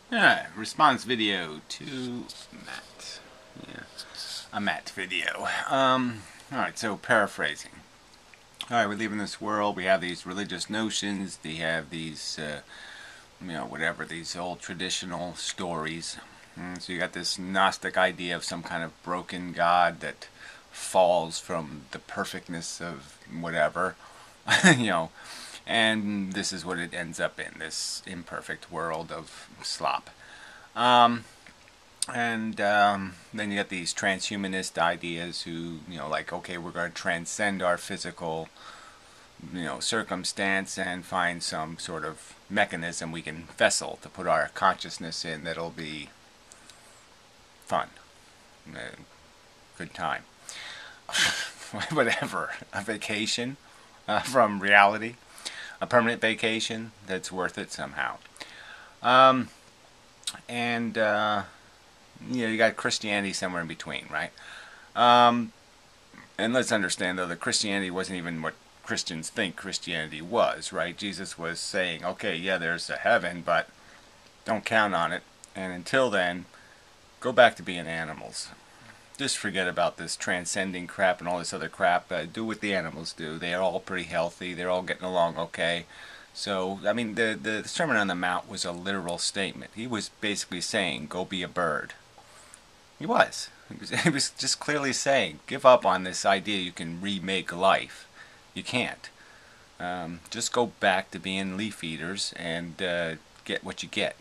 Response video to Matt. Yeah, a Matt video. Alright, so paraphrasing. Alright, we live in this world, we have these religious notions, they have these, whatever, these old traditional stories. So you got this Gnostic idea of some kind of broken God that falls from the perfectness of whatever, you know, and this is what it ends up in, this imperfect world of slop. Um, and then you get these transhumanist ideas who, like, okay, we're going to transcend our physical, circumstance and find some sort of mechanism we can vessel to put our consciousness in that'll be fun, good time, whatever, a vacation from reality, a permanent vacation that's worth it somehow. Um, and you got Christianity somewhere in between, right? Um, and let's understand, though, that Christianity wasn't even what Christians think Christianity was, right? Jesus was saying, okay, yeah, there's a heaven, but don't count on it. And until then, go back to being animals. Just forget about this transcending crap and all this other crap. Do what the animals do. They are all pretty healthy. They're all getting along okay. So, I mean, the Sermon on the Mount was a literal statement. He was basically saying, go be a bird. He was. He was just clearly saying, give up on this idea you can remake life. You can't. Just go back to being leaf eaters and get what you get.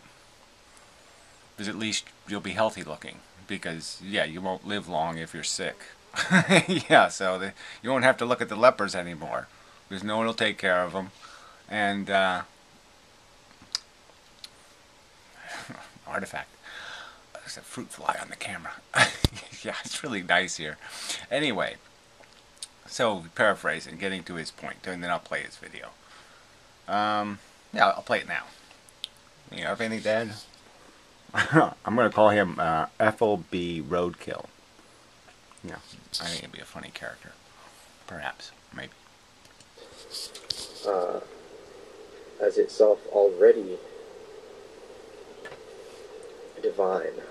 Because at least you'll be healthy looking. Because, yeah, you won't live long if you're sick. Yeah, so you won't have to look at the lepers anymore. Because no one will take care of them. And, artifact. There's a fruit fly on the camera. Yeah, it's really nice here. Anyway, so paraphrasing, getting to his point, and then I'll play his video. Yeah, I'll play it now. You have anything, Dad? I'm going to call him Ethel B. Roadkill. Yeah, I think it'd be a funny character. Perhaps, maybe. uh, as itself already divine.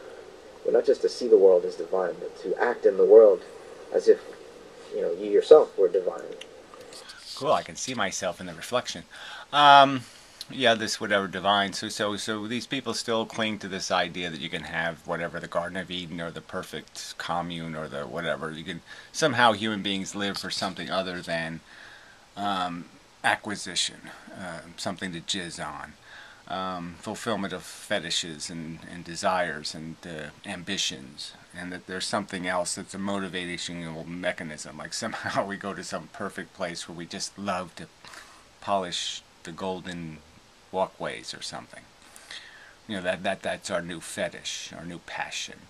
But not just to see the world as divine, but to act in the world as if, you yourself were divine. Cool, I can see myself in the reflection. Yeah, this whatever divine. So these people still cling to this idea that you can have whatever, the Garden of Eden or the perfect commune or the whatever. You can somehow human beings live for something other than acquisition, something to jizz on, fulfillment of fetishes and desires and ambitions, and that there's something else that's a motivational mechanism. Like somehow we go to some perfect place where we just love to polish the golden walkways or something. That's our new fetish, our new passion,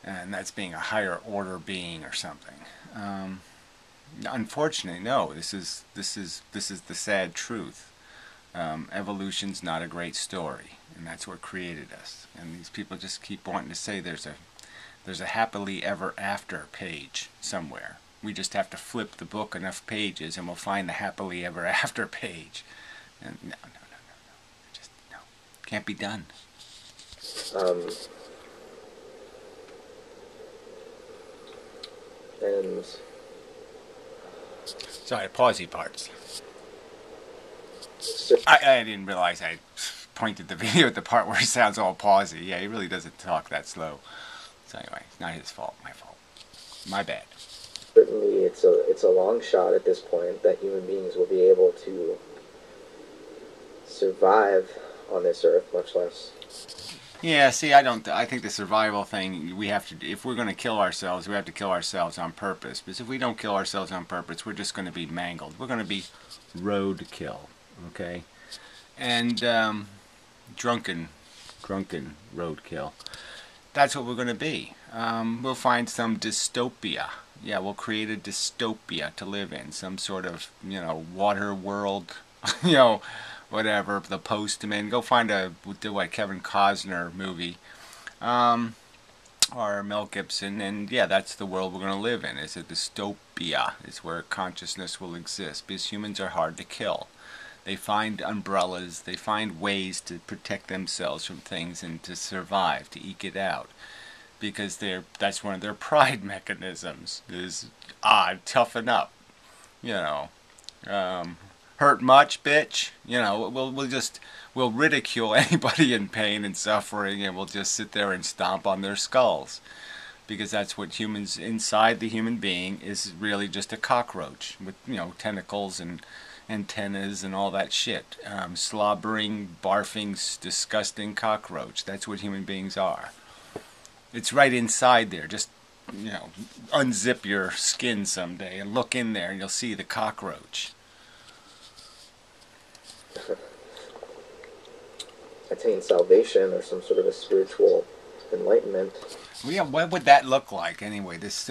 and that's being a higher order being or something. Unfortunately, no. This is the sad truth. Evolution's not a great story, and that's what created us. And these people just keep wanting to say there's a happily ever after page somewhere. We just have to flip the book enough pages, and we'll find the happily ever after page. And no, just no, can't be done. And Sorry, pausey parts. so, I didn't realize I pointed the video at the part where he sounds all pausey. Yeah, he really doesn't talk that slow. So anyway, it's not his fault, my fault. My bad. certainly it's a long shot at this point that human beings will be able to survive on this earth, much less. Yeah, see, I think the survival thing, we have to, if we're going to kill ourselves, we have to kill ourselves on purpose. Because if we don't kill ourselves on purpose, we're just going to be mangled. We're going to be roadkill, okay? And drunken roadkill. That's what we're going to be. We'll find some dystopia. Yeah, we'll create a dystopia to live in. Some sort of, water world, whatever, the Postman. Go find a Kevin Costner movie, or Mel Gibson, and yeah, that's the world we're going to live in. It's a dystopia. It's where consciousness will exist, because humans are hard to kill. They find umbrellas. They find ways to protect themselves from things and to survive, to eke it out. Because that's one of their pride mechanisms is, toughen up. You know, hurt much, bitch. You know, we'll ridicule anybody in pain and suffering, and we'll just sit there and stomp on their skulls, because that's what humans inside the human being is really just a cockroach with tentacles and antennas and all that shit. Slobbering, barfing, disgusting cockroach. That's what human beings are. It's right inside there. Just unzip your skin someday and look in there, and you'll see the cockroach. Attain salvation or some sort of a spiritual enlightenment. Well, yeah, what would that look like anyway? This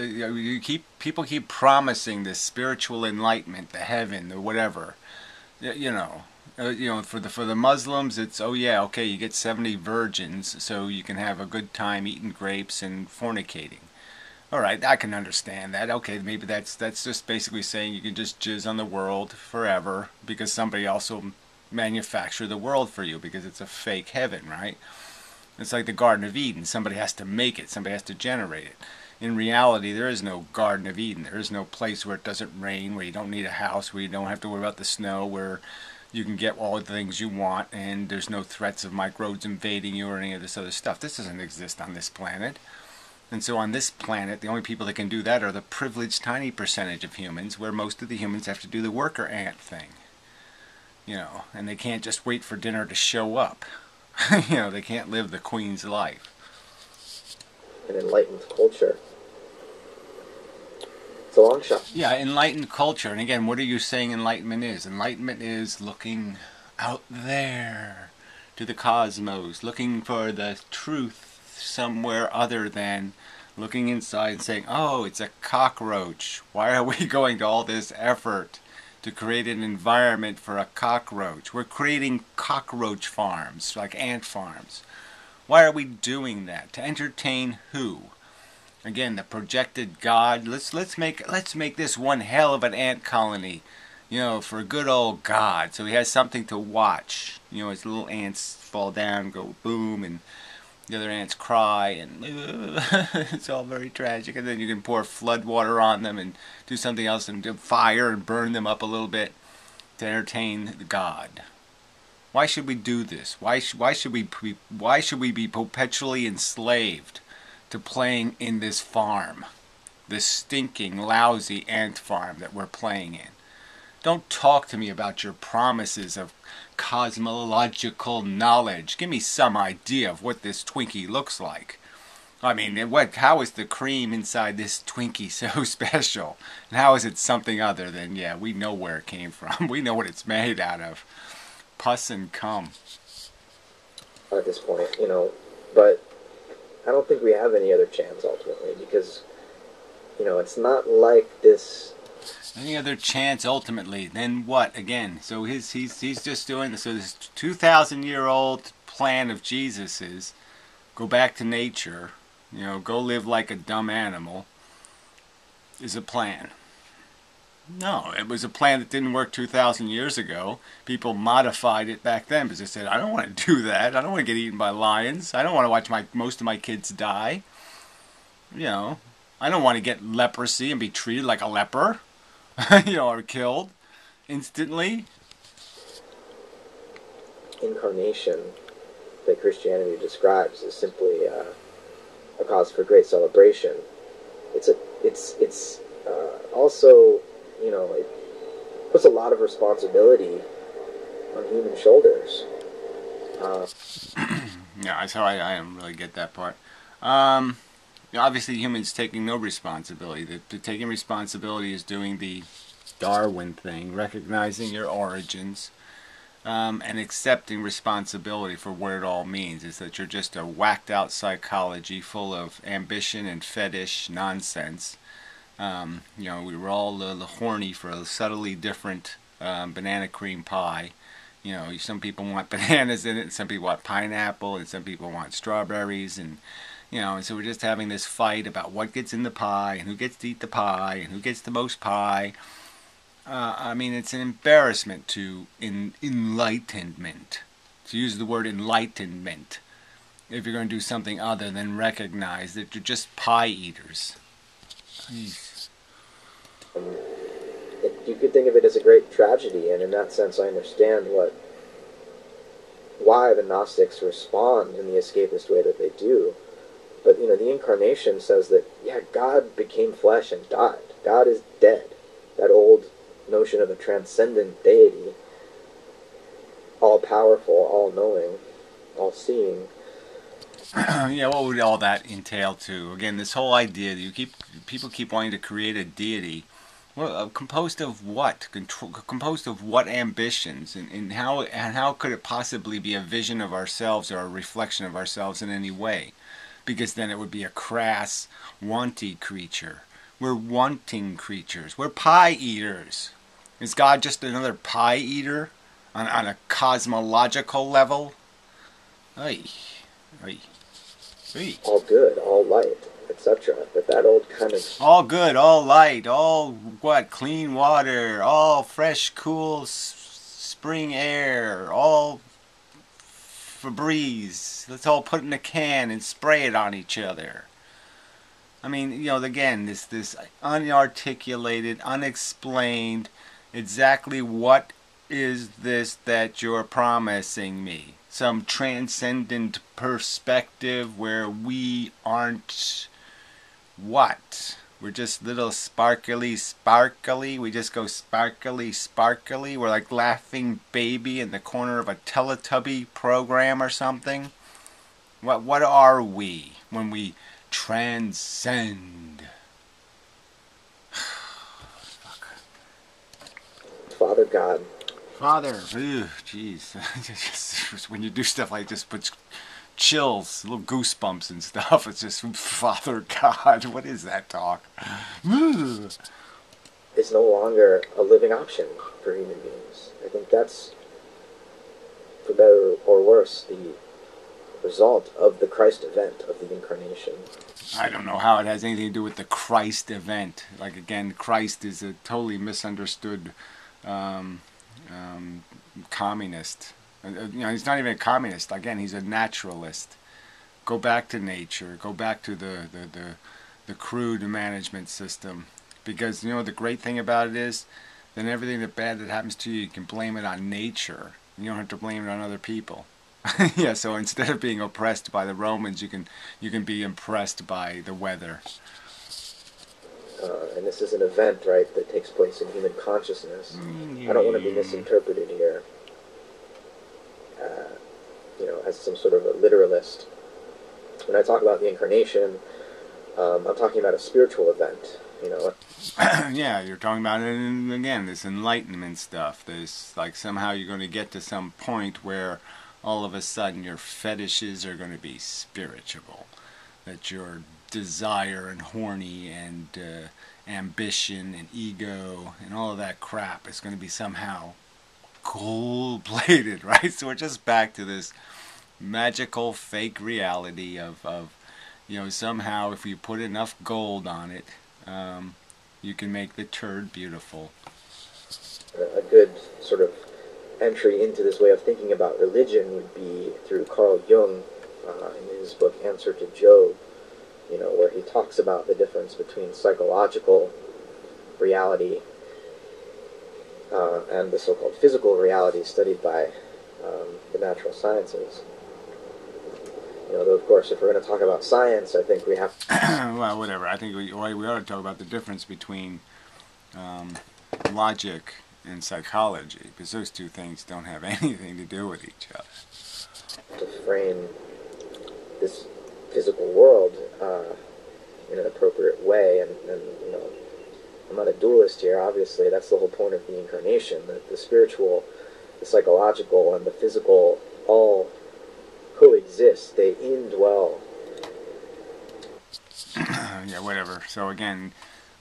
people keep promising this spiritual enlightenment, the heaven, the whatever. For the Muslims, it's okay, you get 70 virgins so you can have a good time eating grapes and fornicating. All right, I can understand that. Okay, maybe that's just basically saying you can just jizz on the world forever because somebody also manufactured the world for you because it's a fake heaven, right? It's like the Garden of Eden. Somebody has to make it. Somebody has to generate it. In reality, there is no Garden of Eden. There is no place where it doesn't rain, where you don't need a house, where you don't have to worry about the snow, where you can get all the things you want, and there's no threats of microbes invading you or any of this other stuff. This doesn't exist on this planet. And so on this planet, the only people that can do that are the privileged tiny percentage of humans, where most of the humans have to do the worker ant thing. And they can't just wait for dinner to show up. They can't live the queen's life. An enlightened culture. It's a long shot. Yeah, enlightened culture. And again, what are you saying enlightenment is? Enlightenment is looking out there to the cosmos, looking for the truth somewhere other than looking inside and saying, oh, it's a cockroach. Why are we going to all this effort to create an environment for a cockroach? We're creating cockroach farms, like ant farms. Why are we doing that? To entertain who? Again, the projected God. Let's make this one hell of an ant colony, for a good old God, so he has something to watch. His little ants fall down, go boom, and the other ants cry, and it's all very tragic. And then you can pour flood water on them and do something else and do fire and burn them up a little bit to entertain the God. Why should we do this? Why should we be perpetually enslaved to playing in this farm, this stinking, lousy ant farm that we're playing in? Don't talk to me about your promises of cosmological knowledge. Give me some idea of what this Twinkie looks like. I mean, how is the cream inside this Twinkie so special? And how is it something other than, we know where it came from. We know what it's made out of. Pus and cum. At this point, but I don't think we have any other chance ultimately because, it's not like this. Any other chance ultimately? Then what? Again, so he's just doing this. So this 2,000-year-old plan of Jesus is go back to nature, go live like a dumb animal. Is a plan. No, it was a plan that didn't work 2,000 years ago. People modified it back then because they said, I don't want to do that. I don't want to get eaten by lions. I don't want to watch most of my kids die. I don't want to get leprosy and be treated like a leper. Or killed instantly. Incarnation that Christianity describes is simply a cause for great celebration. It's also, it puts a lot of responsibility on human shoulders. Yeah, that's how I don't really get that part. Obviously, humans taking no responsibility. The taking responsibility is doing the Darwin thing, recognizing your origins, and accepting responsibility for what it all means. Is that you're just a whacked-out psychology full of ambition and fetish nonsense. We were all horny for a subtly different banana cream pie. Some people want bananas in it, and some people want pineapple, and some people want strawberries, and so we're just having this fight about what gets in the pie, and who gets to eat the pie, and who gets the most pie. I mean, it's an embarrassment to enlightenment. To use the word enlightenment, if you're going to do something other than recognize that you're just pie eaters. Jeez. You could think of it as a great tragedy, and in that sense, I understand why the Gnostics respond in the escapist way that they do. But the incarnation says that God became flesh and died. God is dead. That old notion of a transcendent deity, all powerful, all knowing, all seeing. Yeah, what would all that entail too? Again, this whole idea that people keep wanting to create a deity. Well, composed of what? Composed of what ambitions? And how could it possibly be a vision of ourselves or a reflection of ourselves in any way? Because then it would be a crass, wanty creature. We're wanting creatures. We're pie eaters. Is God just another pie eater on a cosmological level? Ay, ay, ay. All good, all light, etc. But that old kind of All good, all light, all what? Clean water, all fresh, cool spring air, all Febreze. Let's all put it in a can and spray it on each other. I mean, again, this unarticulated, unexplained, exactly what is this that you're promising me? Some transcendent perspective where we aren't what? We're just little sparkly. We just go sparkly. We're like laughing baby in the corner of a Teletubby program or something. What are we when we transcend? Fuck. Father God. Father, jeez. When you do stuff like this, puts chills, little goosebumps and stuff. It's just Father God. What is that talk? Is no longer a living option for human beings. I think that's, for better or worse, the result of the Christ event, of the incarnation. I don't know how it has anything to do with the Christ event. Like, again, Christ is a totally misunderstood communist. He's not even a communist. Again, he's a naturalist. Go back to nature. Go back to the crude management system. Because the great thing about it is, then everything that bad that happens to you can blame it on nature. You don't have to blame it on other people. Yeah, so instead of being oppressed by the Romans, you can be impressed by the weather. And this is an event, right, that takes place in human consciousness. I don't want to be misinterpreted here, as some sort of a literalist. When I talk about the incarnation, I'm talking about a spiritual event. Yeah, you're talking about it, and again, this enlightenment stuff. This, like, somehow you're going to get to some point where all of a sudden your fetishes are going to be spiritual. That your desire and horny and ambition and ego and all of that crap is going to be somehow gold-plated, right? So we're just back to this magical fake reality of somehow if you put enough gold on it, you can make the turd beautiful. A good sort of entry into this way of thinking about religion would be through Carl Jung in his book Answer to Job, where he talks about the difference between psychological reality and the so-called physical reality studied by the natural sciences. Though of course, if we're going to talk about science, I think we have well, whatever. I think we ought to talk about the difference between logic and psychology, because those two things don't have anything to do with each other. To frame this physical world in an appropriate way, and I'm not a dualist here, obviously. That's the whole point of the incarnation, that the spiritual, the psychological, and the physical all coexist, they indwell. Yeah, whatever. So again,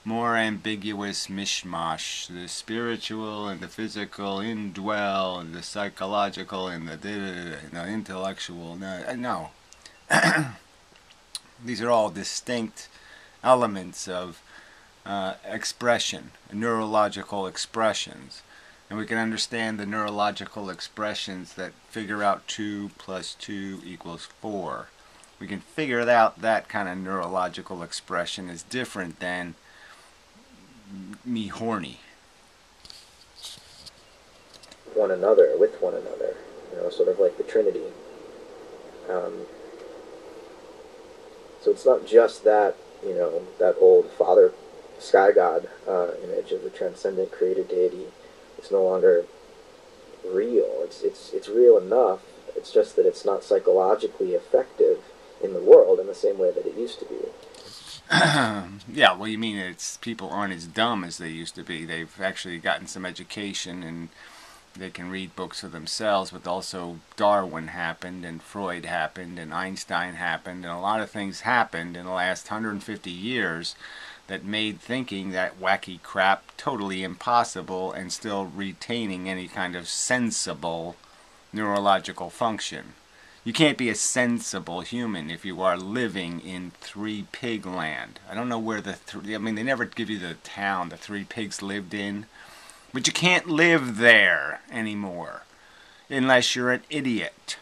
more ambiguous mishmash. The spiritual and the physical indwell, and the psychological and the intellectual. No. These are all distinct elements of expression, neurological expressions. And we can understand the neurological expressions that figure out 2 plus 2 equals 4. We can figure out that kind of neurological expression is different than me horny. One another, with one another, sort of like the Trinity. So it's not just that, that old Father Sky God image of the transcendent creator deity. It's no longer real. It's real enough. It's just that it's not psychologically effective in the world in the same way that it used to be. Yeah, well, you mean it's people aren't as dumb as they used to be. They've actually gotten some education and they can read books for themselves, but also Darwin happened and Freud happened and Einstein happened and a lot of things happened in the last 150 years that made thinking that wacky crap totally impossible and still retaining any kind of sensible neurological function. You can't be a sensible human if you are living in Three Pig Land. I don't know where they never give you the town the three pigs lived in, but you can't live there anymore unless you're an idiot.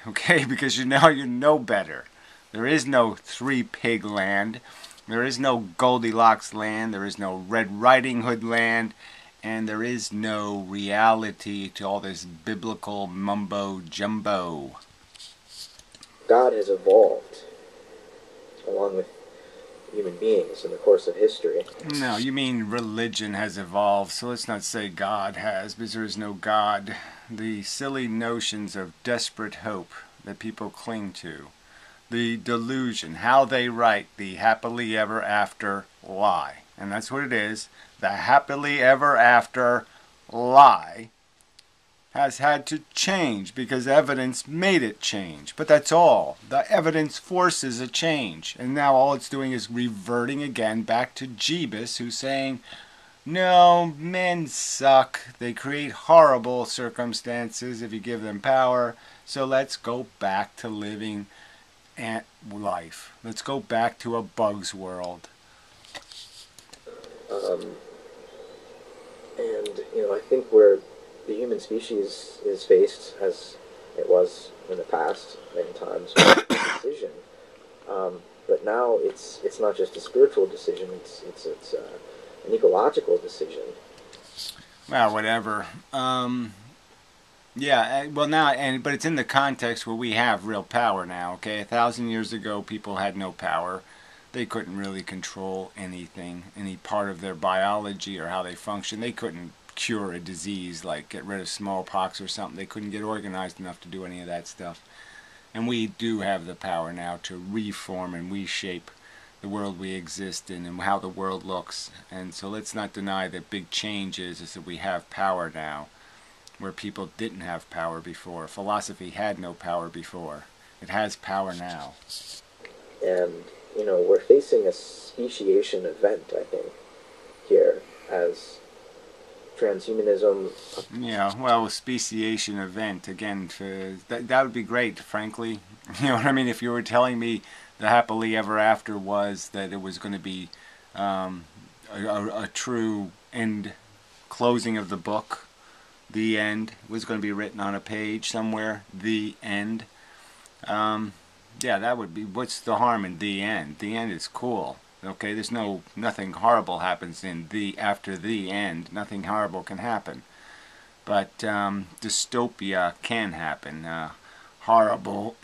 Okay, because you know better. There is no Three Pig Land. There is no Goldilocks land, there is no Red Riding Hood land, and there is no reality to all this biblical mumbo-jumbo. God has evolved along with human beings in the course of history. No, you mean religion has evolved, so let's not say God has, because there is no God. The silly notions of desperate hope that people cling to. The delusion, how they write the happily ever after lie. And that's what it is. The happily ever after lie has had to change because evidence made it change. But that's all. The evidence forces a change. And now all it's doing is reverting again back to Jeebus, who's saying, no, men suck. They create horrible circumstances if you give them power. So let's go back to living ant life. Let's go back to a bug's world. And I think where the human species is faced, as it was in the past many times, was a decision. But now it's not just a spiritual decision; it's an ecological decision. Well, whatever. Yeah, well now, but it's in the context where we have real power now, okay? 1,000 years ago, people had no power. They couldn't really control anything, any part of their biology or how they function. They couldn't cure a disease, like get rid of smallpox or something. They couldn't get organized enough to do any of that stuff. And we do have the power now to reform and reshape the world we exist in and how the world looks. And so let's not deny that big change is that we have power now, where people didn't have power before. Philosophy had no power before. It has power now. And, we're facing a speciation event, I think, here, as transhumanism... Yeah, well, speciation event, again, that would be great, frankly. You know what I mean? If you were telling me the happily ever after was that it was going to be a true end, closing of the book, the end, was going to be written on a page somewhere, the end. Yeah, that would be, what's the harm in the end? The end is cool. Okay, there's nothing horrible happens in after the end. Nothing horrible can happen. But dystopia can happen. Horrible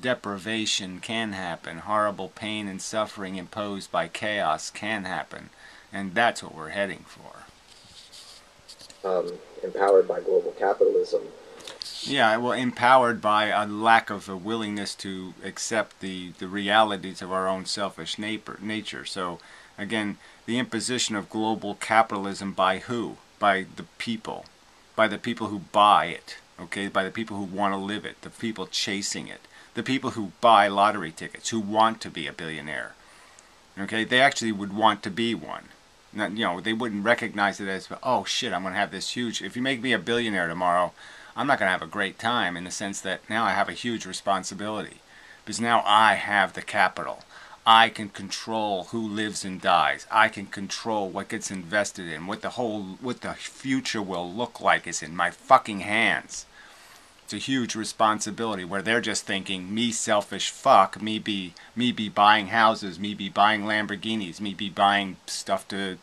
deprivation can happen. Horrible pain and suffering imposed by chaos can happen. And that's what we're heading for. Empowered by global capitalism. Yeah, well, empowered by a lack of a willingness to accept the realities of our own selfish nature. So, again, the imposition of global capitalism by who? By the people. By the people who buy it. Okay, by the people who want to live it. The people chasing it. The people who buy lottery tickets, who want to be a billionaire. Okay, they actually would want to be one. Not, they wouldn't recognize it as, oh shit, I'm going to have this huge... If you make me a billionaire tomorrow, I'm not going to have a great time, in the sense that now I have a huge responsibility. Because now I have the capital. I can control who lives and dies. I can control what gets invested in. What the future will look like is in my fucking hands. It's a huge responsibility where they're just thinking, me selfish fuck, me be buying houses, me be buying Lamborghinis, me be buying stuff to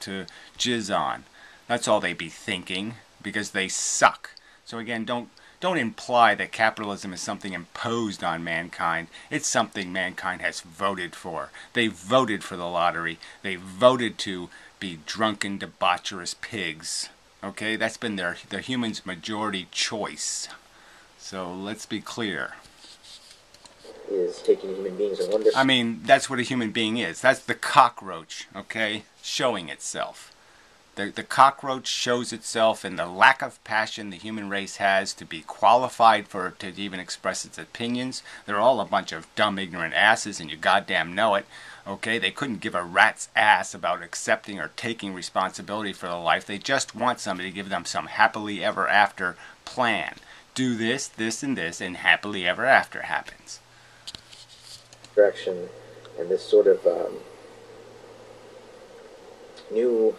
jizz on. That's all they be thinking, because they suck. So again, don't imply that capitalism is something imposed on mankind. It's something mankind has voted for. They voted for the lottery. They voted to be drunken, debaucherous pigs. Okay, that's been the humans' majority choice. So let's be clear. Is taking human beings and wonder. I mean, that's what a human being is. That's the cockroach, okay, showing itself. The cockroach shows itself in the lack of passion the human race has to be qualified to even express its opinions. They're all a bunch of dumb, ignorant asses, and you goddamn know it. Okay, they couldn't give a rat's ass about accepting or taking responsibility for their life. They just want somebody to give them some happily ever after plan. Do this, this, and this, and happily ever after happens. Direction and this sort of new.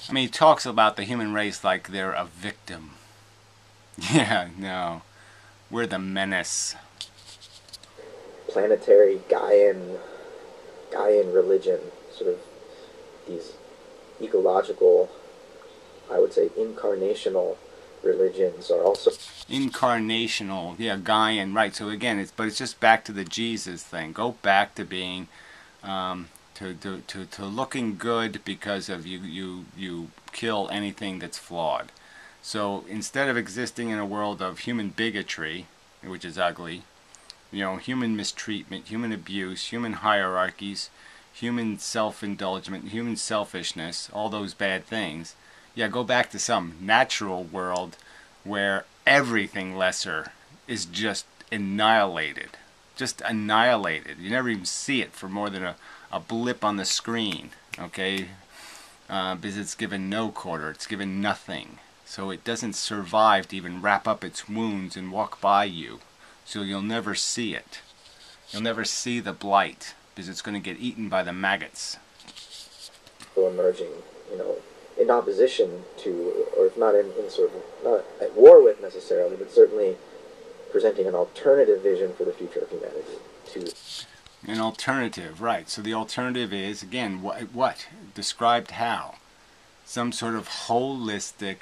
I mean, he talks about the human race like they're a victim. Yeah, no. We're the menace. Planetary Gaian religion, sort of these ecological, I would say, incarnational religions are also incarnational, yeah, Gaian, right? So again, it's just back to the Jesus thing. Go back to being to looking good because of you kill anything that's flawed. So instead of existing in a world of human bigotry, which is ugly, human mistreatment, human abuse, human hierarchies, human self-indulgence, human selfishness, all those bad things, yeah, go back to some natural world where everything lesser is just annihilated. Just annihilated. You never even see it for more than a blip on the screen, okay? Because it's given no quarter, it's given nothing. So it doesn't survive to even wrap up its wounds and walk by you. So you'll never see it. You'll never see the blight, because it's going to get eaten by the maggots. Emerging, in opposition to, or if not in sort of, not at war with necessarily, but certainly presenting an alternative vision for the future of humanity. An alternative, right. So the alternative is, again, what? Described how? Some sort of holistic,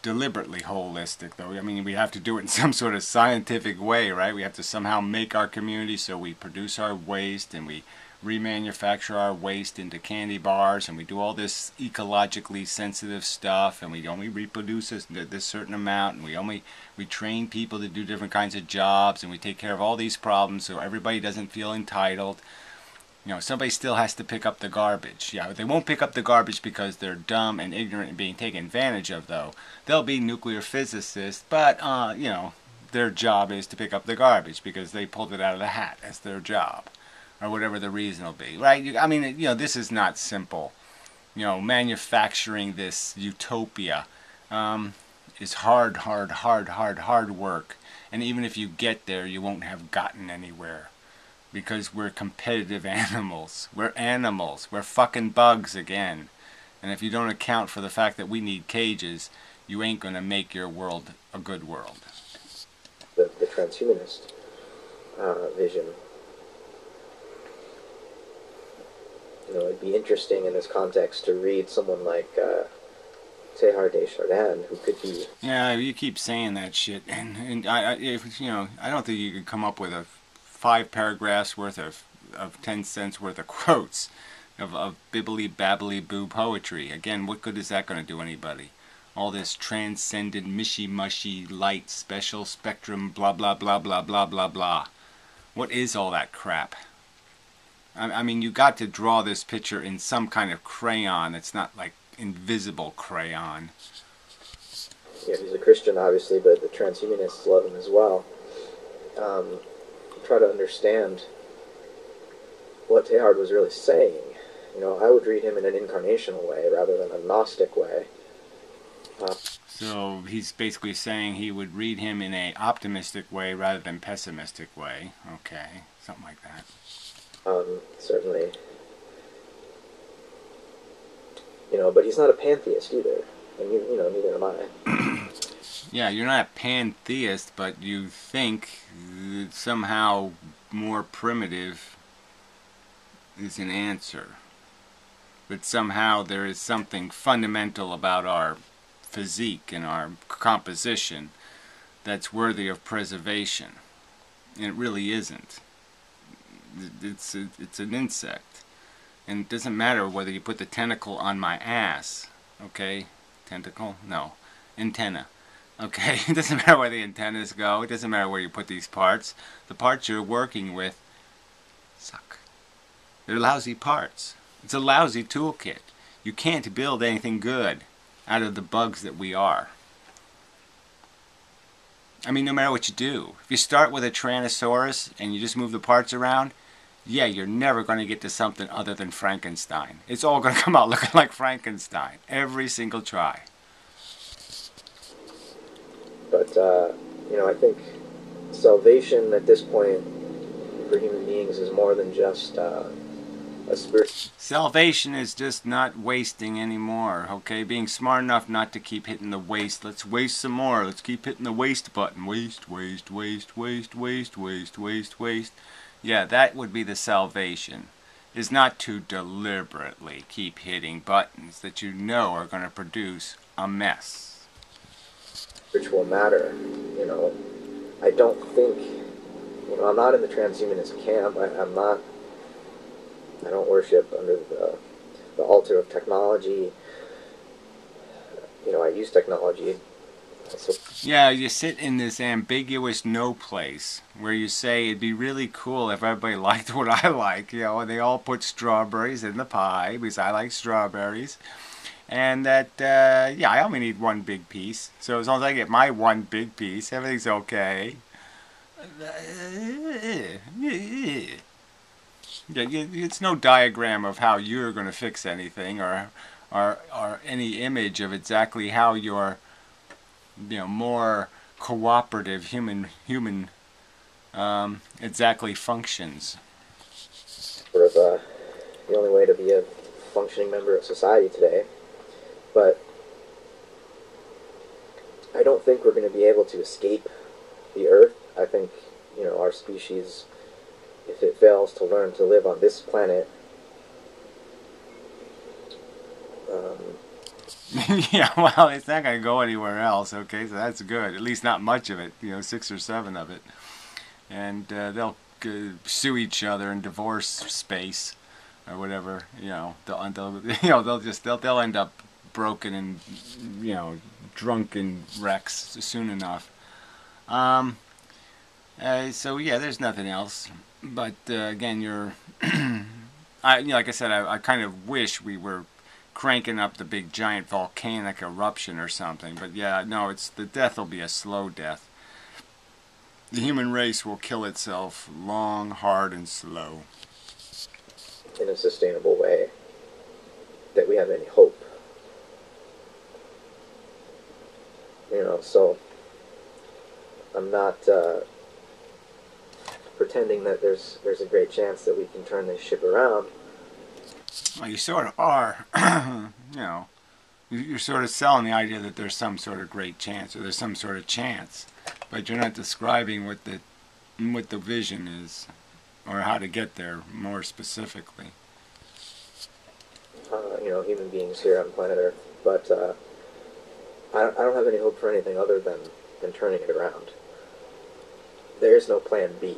deliberately holistic, though. I mean, we have to do it in some sort of scientific way, right? We have to somehow make our community so we produce our waste and we remanufacture our waste into candy bars, and we do all this ecologically sensitive stuff, and we only reproduce this certain amount, and we train people to do different kinds of jobs, and we take care of all these problems so everybody doesn't feel entitled. Somebody still has to pick up the garbage. Yeah, they won't pick up the garbage because they're dumb and ignorant and being taken advantage of, though. They'll be nuclear physicists, but their job is to pick up the garbage because they pulled it out of the hat as their job, or whatever the reason will be, right? I mean, this is not simple. Manufacturing this utopia is hard work. And even if you get there, you won't have gotten anywhere. Because we're competitive animals. We're animals. We're fucking bugs again. And if you don't account for the fact that we need cages, you ain't going to make your world a good world. The transhumanist vision. It'd be interesting in this context to read someone like Teilhard de Chardin, who could be... Yeah, you keep saying that shit, and I don't think you could come up with a 5 paragraphs worth of 10 cents worth of quotes of bibbly-babbly-boo poetry. Again, what good is that going to do anybody? All this transcendent, mishy-mushy, light, special, spectrum, blah, blah, blah, blah, blah, blah, blah. What is all that crap? I mean, you got to draw this picture in some kind of crayon. It's not like invisible crayon. Yeah, he's a Christian, obviously, but the transhumanists love him as well. Try to understand what Teilhard was really saying. I would read him in an incarnational way rather than a Gnostic way. So he's basically saying he would read him in an optimistic way rather than pessimistic way. Okay, something like that. Certainly, but he's not a pantheist either, and neither am I. Yeah, you're not a pantheist, but you think that somehow more primitive is an answer. That somehow there is something fundamental about our physique and our composition that's worthy of preservation. And it really isn't. It's an insect. And it doesn't matter whether you put the tentacle on my ass, okay? Tentacle? No. Antenna. Okay? It doesn't matter where the antennas go. It doesn't matter where you put these parts. The parts you're working with suck. They're lousy parts. It's a lousy toolkit. You can't build anything good out of the bugs that we are. I mean, no matter what you do. If you start with a Tyrannosaurus and you just move the parts around, yeah, you're never going to get to something other than Frankenstein. It's all going to come out looking like Frankenstein. Every single try. But, I think salvation at this point for human beings is more than just a spirit. Salvation is just not wasting anymore, okay? Being smart enough not to keep hitting the waste. Let's waste some more. Let's keep hitting the waste button. Waste, waste, waste, waste, waste, waste, waste, waste. Yeah, that would be the salvation. Is not to deliberately keep hitting buttons that you know are going to produce a mess. Spiritual matter, I don't think, I'm not in the transhumanist camp. I don't worship under the altar of technology. I use technology. So yeah, you sit in this ambiguous no place where you say it'd be really cool if everybody liked what I like, and they all put strawberries in the pie because I like strawberries. And that, I only need one big piece. So as long as I get my one big piece, everything's okay. It's no diagram of how you're going to fix anything or any image of exactly how your more cooperative human exactly functions. Sort of the only way to be a functioning member of society today. But I don't think we're going to be able to escape the Earth. I think, our species, if it fails to learn to live on this planet, yeah, well, it's not going to go anywhere else, okay, so that's good. At least not much of it, 6 or 7 of it. And they'll sue each other and divorce space or whatever, they'll end up broken and, drunken wrecks soon enough. So yeah, there's nothing else. But again, like I said, I kind of wish we were cranking up the big giant volcanic eruption or something. But yeah, no, the death will be a slow death. The human race will kill itself long, hard, and slow. In a sustainable way that we have any hope. So I'm not pretending that there's a great chance that we can turn this ship around. Well, you sort of are. You're sort of selling the idea that there's some sort of great chance or there's some sort of chance, but you're not describing what the vision is or how to get there more specifically. Human beings here on planet Earth, but I don't have any hope for anything other than turning it around. There is no plan B.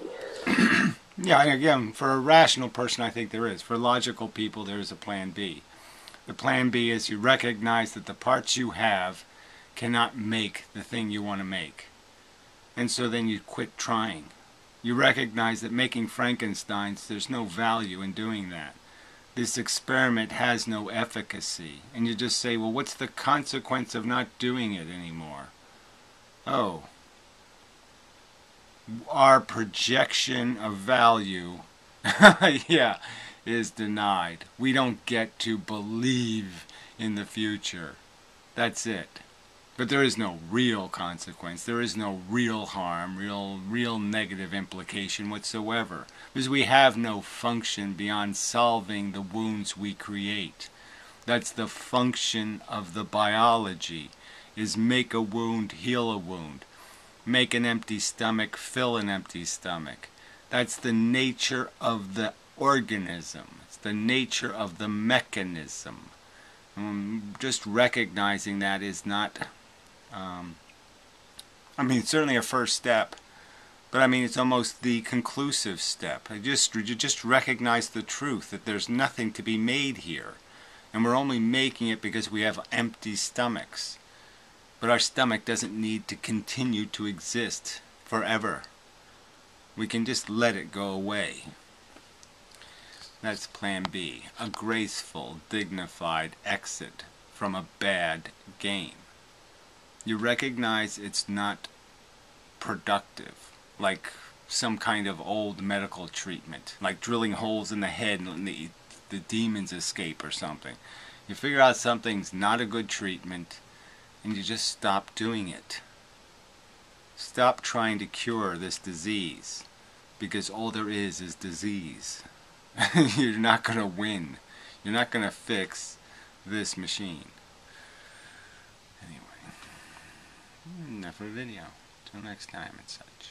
Yeah, again, for a rational person, I think there is. For logical people, there is a plan B. The plan B is you recognize that the parts you have cannot make the thing you want to make. And so then you quit trying. You recognize that making Frankensteins, there's no value in doing that. This experiment has no efficacy. And you just say, well, what's the consequence of not doing it anymore? Oh. Our projection of value, yeah, is denied. We don't get to believe in the future. That's it. But there is no real consequence. There is no real harm, real negative implication whatsoever. Because we have no function beyond solving the wounds we create. That's the function of the biology, is make a wound, heal a wound. Make an empty stomach, fill an empty stomach. That's the nature of the organism. It's the nature of the mechanism. Just recognizing that is not, I mean, it's certainly a first step, but I mean, it's almost the conclusive step. Just recognize the truth that there's nothing to be made here. And we're only making it because we have empty stomachs. But our stomach doesn't need to continue to exist forever. We can just let it go away. That's plan B. A graceful, dignified exit from a bad game. You recognize it's not productive, like some kind of old medical treatment, like drilling holes in the head and the demons escape or something. You figure out something's not a good treatment and you just stop doing it. Stop trying to cure this disease, because all there is disease. You're not going to win. You're not going to fix this machine. Anyway, enough of the video. Till next time and such.